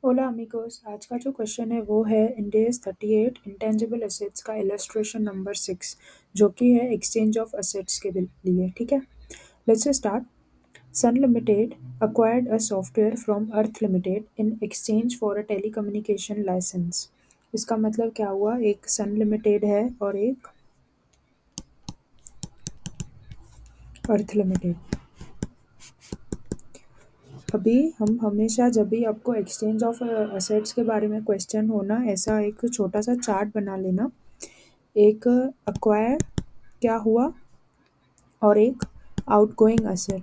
ओला amigos, आज का जो क्वेश्चन है वो है इंडेस 38 इंटेंजिबल एसेट्स का इलस्ट्रेशन नंबर 6 जो कि है एक्सचेंज ऑफ एसेट्स के लिए। ठीक है, let's start. Sun Limited acquired a software from Earth Limited in exchange for a telecommunication license. इसका मतलब क्या हुआ, एक सन लिमिटेड है और एक अर्थ लिमिटेड। अभी हम हमेशा जब भी आपको एक्सचेंज ऑफ असेट्स के बारे में क्वेश्चन होना, ऐसा एक छोटा सा चार्ट बना लेना। एक अक्वायर क्या हुआ और एक आउटगोइंग असेट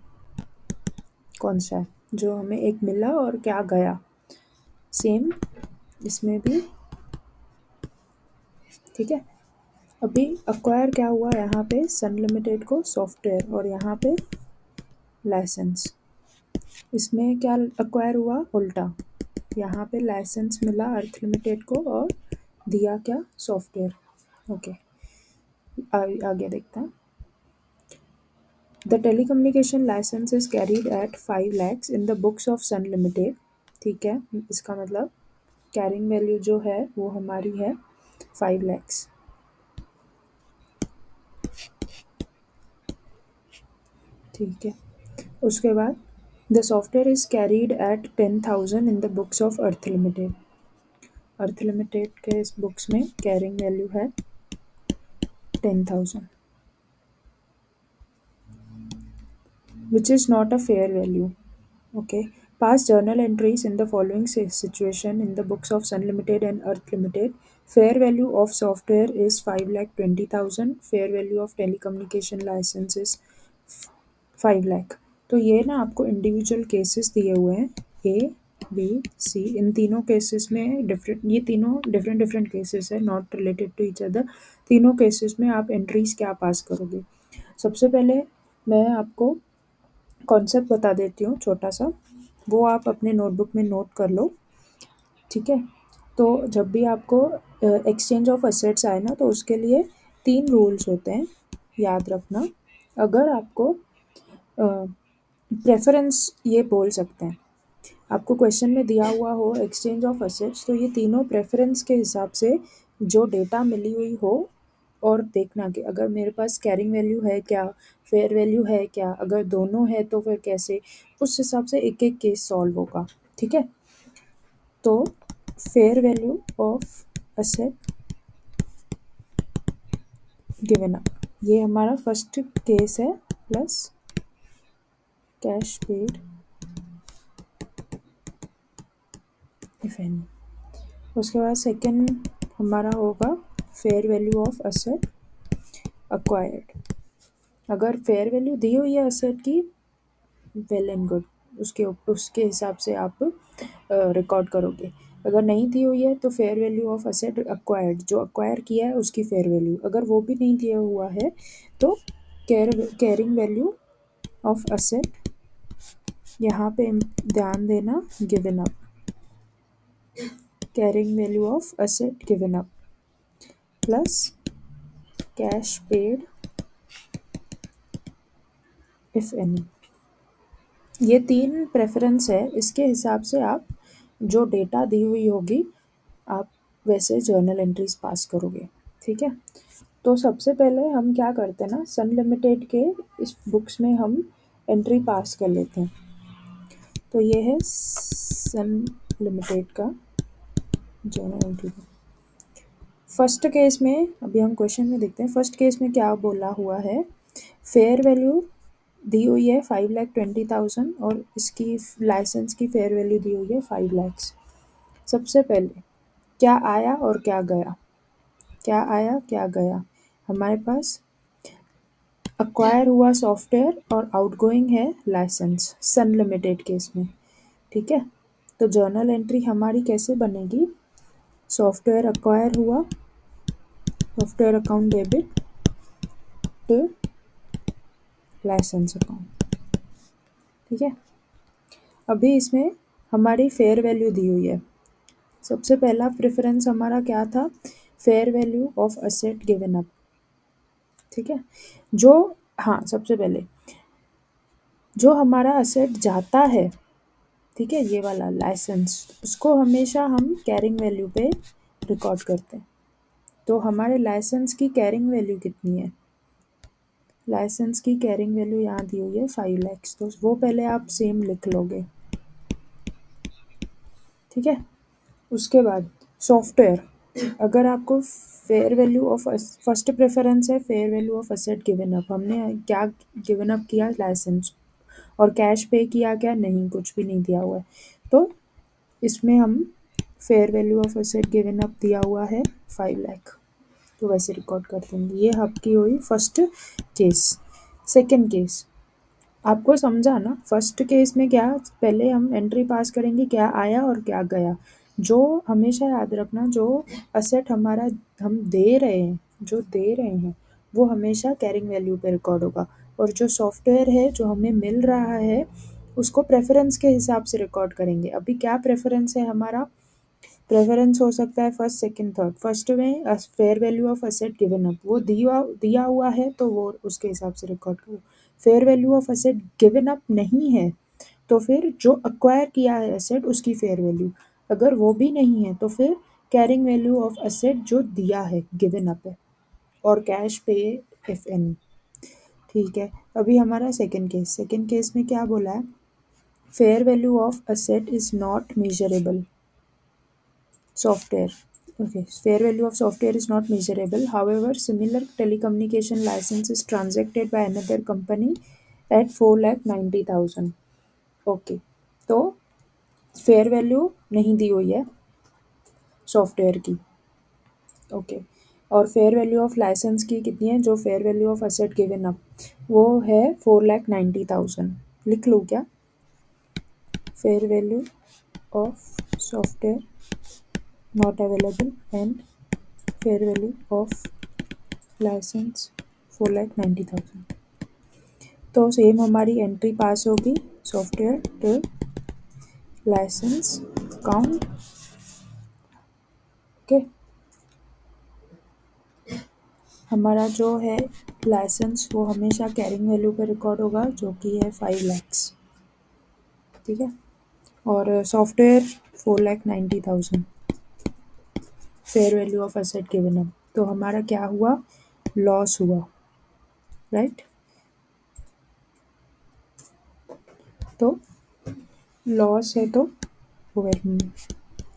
कौन सा है, जो हमें एक मिला और क्या गया। सेम इसमें भी। ठीक है, अभी अक्वायर क्या हुआ, यहाँ पे सन लिमिटेड को सॉफ्टवेयर और यहाँ पे लाइसेंस। इसमें क्या अक्वायर हुआ, उल्टा। यहाँ पे लाइसेंस मिला अर्थ लिमिटेड को और दिया क्या, सॉफ्टवेयर। ओके, आगे देखते हैं। The telecommunication license is carried at 5 lakhs in the books of Sun Limited. ठीक है, इसका मतलब कैरिंग वैल्यू जो है वो हमारी है 5 lakhs। ठीक है, उसके बाद the software is carried at 10,000 in the books of Earth Limited. Earth Limited के इस बुक्स में कैरिंग वैल्यू है 10,000, which is not a fair value. Okay, past journal entries in the following situation in the books of Sun Limited and Earth Limited. Fair value of software is 5,20,000. Fair value of telecommunication license is 5 lakh। तो ये ना आपको individual cases दिए हुए हैं, A B C. इन तीनों cases में different, ये तीनों डिफरेंट डिफरेंट केसेस है, not related to each other. तीनों केसेस में आप एंट्रीज क्या पास करोगे। सबसे पहले मैं आपको कॉन्सेप्ट बता देती हूँ छोटा सा, वो आप अपने नोटबुक में नोट कर लो। ठीक है, तो जब भी आपको एक्सचेंज ऑफ असेट्स आए ना, तो उसके लिए 3 रूल्स होते हैं, याद रखना। अगर आपको प्रेफरेंस, ये बोल सकते हैं, आपको क्वेश्चन में दिया हुआ हो एक्सचेंज ऑफ असेट्स, तो ये तीनों प्रेफरेंस के हिसाब से जो डेटा मिली हुई हो, और देखना कि अगर मेरे पास कैरिंग वैल्यू है क्या, फेयर वैल्यू है क्या, अगर दोनों है तो फिर कैसे, उस हिसाब से एक एक केस सॉल्व होगा। ठीक है, तो fair value of asset given up, ये हमारा फर्स्ट केस है, plus cash paid if any. उसके बाद सेकंड हमारा होगा fair value of asset acquired. अगर फेयर वैल्यू दी हुई है असेट की, वेल एंड गुड, उसके हिसाब से आप रिकॉर्ड करोगे। अगर नहीं दी हुई है तो fair value of asset acquired, जो अक्वायर किया है उसकी फेयर वैल्यू। अगर वो भी नहीं दिया हुआ है तो कैरिंग वैल्यू ऑफ असेट, यहाँ पे ध्यान देना, given up. Carrying value of asset given up plus cash paid if any. ये 3 प्रेफरेंस है, इसके हिसाब से आप जो डेटा दी हुई होगी आप वैसे जर्नल एंट्रीज पास करोगे। ठीक है, तो सबसे पहले हम क्या करते हैं ना, सन लिमिटेड के इस बुक्स में हम एंट्री पास कर लेते हैं। तो ये है सन लिमिटेड का जर्नल एंट्री। फर्स्ट केस में, अभी हम क्वेश्चन में देखते हैं, फर्स्ट केस में क्या बोला हुआ है, फेयर वैल्यू दी हुई है 5,20,000 और इसकी लाइसेंस की फेयर वैल्यू दी हुई है 5 lakhs। सबसे पहले क्या आया और क्या गया, क्या आया क्या गया, हमारे पास अक्वायर हुआ सॉफ्टवेयर और आउटगोइंग है लाइसेंस सन लिमिटेड केस में। ठीक है, तो जर्नल एंट्री हमारी कैसे बनेगी, सॉफ्टवेयर अक्वायर हुआ, software account debit to license account. ठीक है, अभी इसमें हमारी फेयर वैल्यू दी हुई है। सबसे पहला प्रेफरेंस हमारा क्या था, fair value of asset given up. ठीक है, जो, हाँ, सबसे पहले जो हमारा असेट जाता है ठीक है, ये वाला लाइसेंस, उसको हमेशा हम कैरिंग वैल्यू पे रिकॉर्ड करते हैं। तो हमारे लाइसेंस की कैरिंग वैल्यू कितनी है? लाइसेंस की कैरिंग वैल्यू यहाँ दी हुई है 5 lakhs, तो वो पहले आप सेम लिख लोगे। ठीक है, उसके बाद सॉफ्टवेयर, अगर आपको fair value of first preference है fair value of asset given up, हमने क्या गिवन अप किया? लाइसेंस। और कैश पे किया क्या? नहीं, कुछ भी नहीं दिया हुआ है। तो इसमें हम fair value of asset given up दिया हुआ है 5 लाख, तो वैसे रिकॉर्ड कर देंगे। ये आपकी हुई फर्स्ट केस। सेकंड केस आपको समझा ना? फर्स्ट केस में क्या, पहले हम एंट्री पास करेंगे क्या आया और क्या गया। जो हमेशा याद रखना, जो असेट हमारा हम दे रहे हैं, जो दे रहे हैं वो हमेशा कैरिंग वैल्यू पे रिकॉर्ड होगा, और जो सॉफ्टवेयर है जो हमें मिल रहा है उसको प्रेफरेंस के हिसाब से रिकॉर्ड करेंगे। अभी क्या प्रेफरेंस है हमारा? प्रेफरेंस हो सकता है फर्स्ट, सेकंड, थर्ड। फर्स्ट में fair value of asset given up, वो दिया हुआ है तो वो उसके हिसाब से रिकॉर्ड करो। Fair value of asset given up नहीं है तो फिर जो अक्वायर किया है एसेट उसकी फेयर वैल्यू, अगर वो भी नहीं है तो फिर कैरिंग वैल्यू ऑफ असेट जो दिया है गिवन अप है, और कैश पे इफ एनी। ठीक है, अभी हमारा सेकंड केस में क्या बोला है? Fair value of asset is not measurable software. Okay, fair value of software is not measurable. However, similar telecommunication license is transacted by another company at 4,90,000. Okay, तो fair value नहीं दी हुई है software की। Okay, और fair value of licence की कितनी है? जो fair value of asset given up वो है 4,90,000। लिख लूँ क्या? Fair value of software not available and fair value of license 4,90,000। तो सेम हमारी एंट्री पास होगी software to license account. Okay, हमारा जो है लाइसेंस वो हमेशा कैरिंग वैल्यू पे रिकॉर्ड होगा जो कि है 5 lakhs। ठीक है, और software 4,90,000 fair value of asset given up. तो हमारा क्या हुआ? लॉस हुआ, राइट? तो लॉस है तो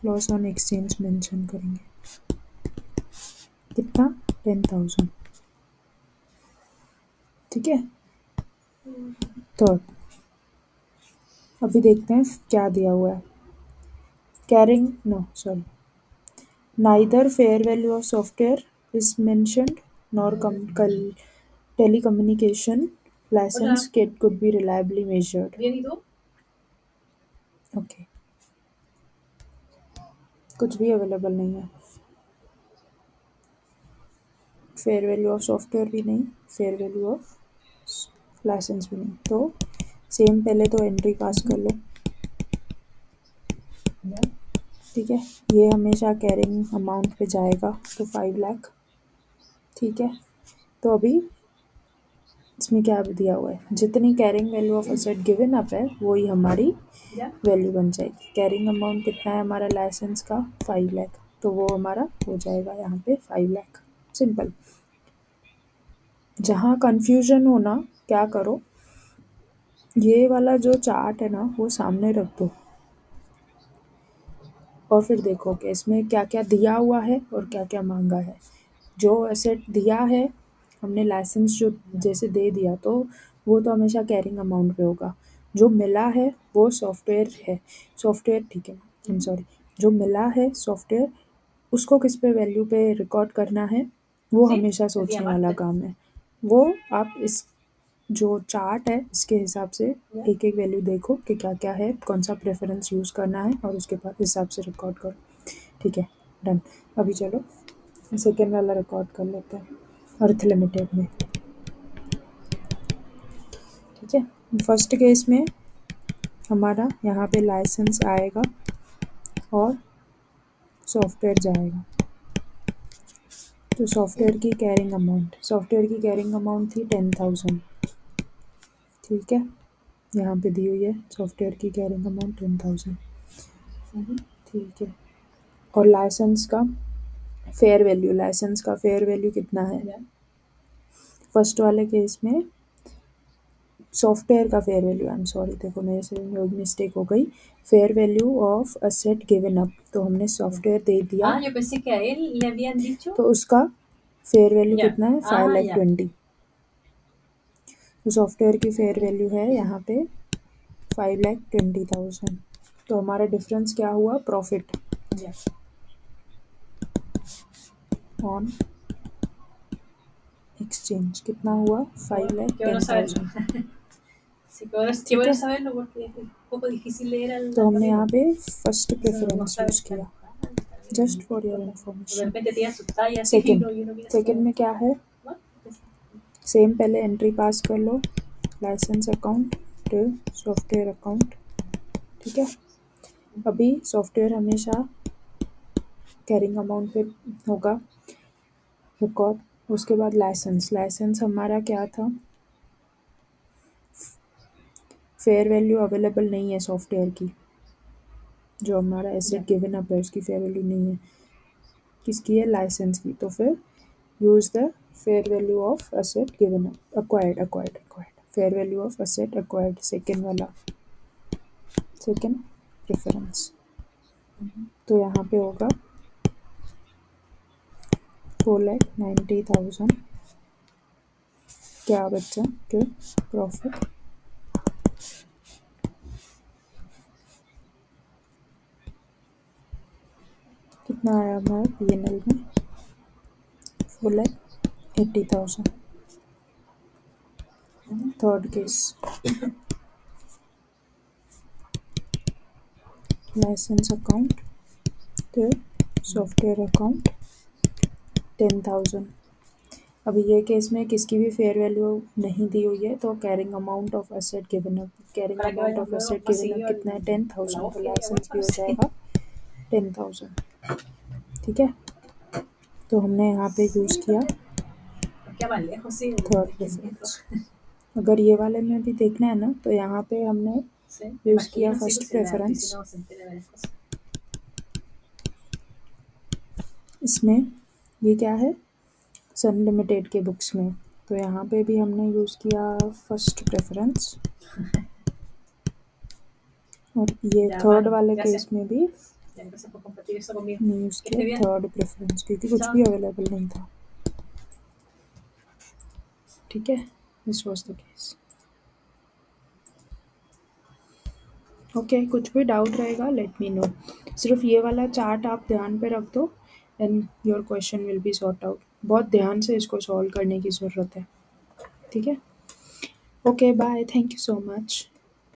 लॉस ऑन एक्सचेंज मेंशन करेंगे। कितना? 10,000। ठीक है, तो अभी देखते हैं क्या दिया हुआ है। Carrying no sorry, neither fair value of software is mentioned nor telecommunication license kit could be reliably measured. Okay, कुछ भी अवेलेबल नहीं है, फेयर वैल्यू ऑफ सॉफ्टवेयर भी नहीं, फेयर वैल्यू ऑफ लाइसेंस भी नहीं। तो सेम पहले तो एंट्री पास कर लो। ठीक है, ये हमेशा कैरिंग अमाउंट पे जाएगा तो 5 लाख। ठीक है, तो अभी इसमें क्या दिया हुआ है? जितनी carrying value of asset given up है वही हमारी वैल्यू बन जाएगी। कैरिंग अमाउंट कितना है हमारा लाइसेंस का? 5 लाख, तो वो हमारा हो जाएगा यहाँ पे 5 लाख। सिंपल। जहाँ कंफ्यूजन हो ना, क्या करो, ये वाला जो चार्ट है ना वो सामने रख दो और फिर देखो कि इसमें क्या क्या दिया हुआ है और क्या क्या मांगा है। जो एसेट दिया है हमने, लाइसेंस जो जैसे दे दिया तो वो तो हमेशा कैरिंग अमाउंट पे होगा। जो मिला है वो सॉफ्टवेयर है, सॉफ्टवेयर, ठीक है, आई एम सॉरी, जो मिला है सॉफ्टवेयर उसको किस पे वैल्यू पे रिकॉर्ड करना है वो हमेशा सोचने वाला काम है। वो आप इस जो चार्ट है इसके हिसाब से एक एक वैल्यू देखो कि क्या क्या है, कौन सा प्रेफरेंस यूज़ करना है और उसके बाद हिसाब से रिकॉर्ड करो। ठीक है, डन। अभी चलो सेकेंड वाला रिकॉर्ड कर लेते हैं अर्थ लिमिटेड में। ठीक है, फर्स्ट केस में हमारा यहाँ पे लाइसेंस आएगा और सॉफ्टवेयर जाएगा। तो सॉफ्टवेयर की कैरिंग अमाउंट थी 10,000। ठीक है, यहाँ पे दी हुई है सॉफ्टवेयर की कैरिंग अमाउंट 10,000। ठीक है। और लाइसेंस का फेयर वैल्यू, लाइसेंस का फेयर वैल्यू कितना है? फर्स्ट वाले केस में सॉफ्टवेयर का fair value, I am sorry, देखो मेरे से मिस्टेक हो गई। Fair value of asset given up, तो हमने सॉफ्टवेयर दे दिया, Ah, yo pensé que a él le habían dicho. तो उसका फेयर वैल्यू Ya. कितना है? Ah, 5,20,000। ya. तो सॉफ्टवेयर की फेयर वैल्यू है यहाँ पे 5,20,000। तो हमारा डिफरेंस क्या हुआ? Profit Ya. ऑन एक्सचेंज कितना हुआ? Qué bueno saberlo. 5,10,000। Sí, qué ठीक bueno है। saberlo porque es un poco difícil leer al, तो al हमने यहाँ capítulo. पे first Entonces no preference sabes use si किया, está just bien, for your o de information. repente te asustas y así second, no, yo no quiero second saber. में क्या है? ¿No? Same पहले entry pass कर लो, license account to software account. ठीक है। अभी सॉफ्टवेयर हमेशा कैरिंग अमाउंट पे होगा रिकॉर्ड। उसके बाद लाइसेंस, लाइसेंस हमारा क्या था? फेयर वैल्यू अवेलेबल नहीं है सॉफ्टवेयर की, जो हमारा एसेट गिवन अप है उसकी फेयर वैल्यू नहीं है। किसकी है? लाइसेंस की। तो फिर use the fair value of asset given up, acquired acquired acquired, fair value of asset acquired, second वाला, सेकेंड प्रेफरेंस। तो यहाँ पे होगा 4,90,000। क्या बच्चा के प्रॉफिट कितना आया हमारे P&L में? 4,80,000। थर्ड केस, लाइसेंस अकाउंट तो सॉफ्टवेयर अकाउंट 10,000। अभी ये केस में किसकी भी फेयर वैल्यू नहीं दी हुई है, तो carrying amount of asset given up, carrying Para que amount vayas of luego asset más given up seguido कितना है? con la 10,000। तो búsqueda y लाइसेंस भी bueno, हो sí. जाएगा 10,000। ठीक है। तो हमने यहाँ पे यूज़ Sí, किया queda más lejos, sí, third que el metro. Preference. अगर ये वाले में भी देखना है ना, तो यहाँ पे हमने Sí, me यूज़ किया imagino, sí, first pues si la preference. oficina se entera de varias cosas. इसमें ये क्या है? सन लिमिटेड के बुक्स में, तो यहाँ पे भी हमने यूज़ किया फर्स्ट प्रेफरेंस, और ये Ya, थर्ड vale, वाले gracias. केस में भी Ya, gracias por compartir eso conmigo. हमने यूज़ Que किया esté bien. थर्ड प्रेफरेंस, क्योंकि कुछ Chao. भी अवेलेबल नहीं था। ठीक है, this was the case. Okay, कुछ भी डाउट रहेगा लेट मी नो। सिर्फ ये वाला चार्ट आप ध्यान पे रख दो and your question will be sort out. बहुत ध्यान से इसको सॉल्व करने की ज़रूरत है। ठीक है। Okay bye, thank you so much.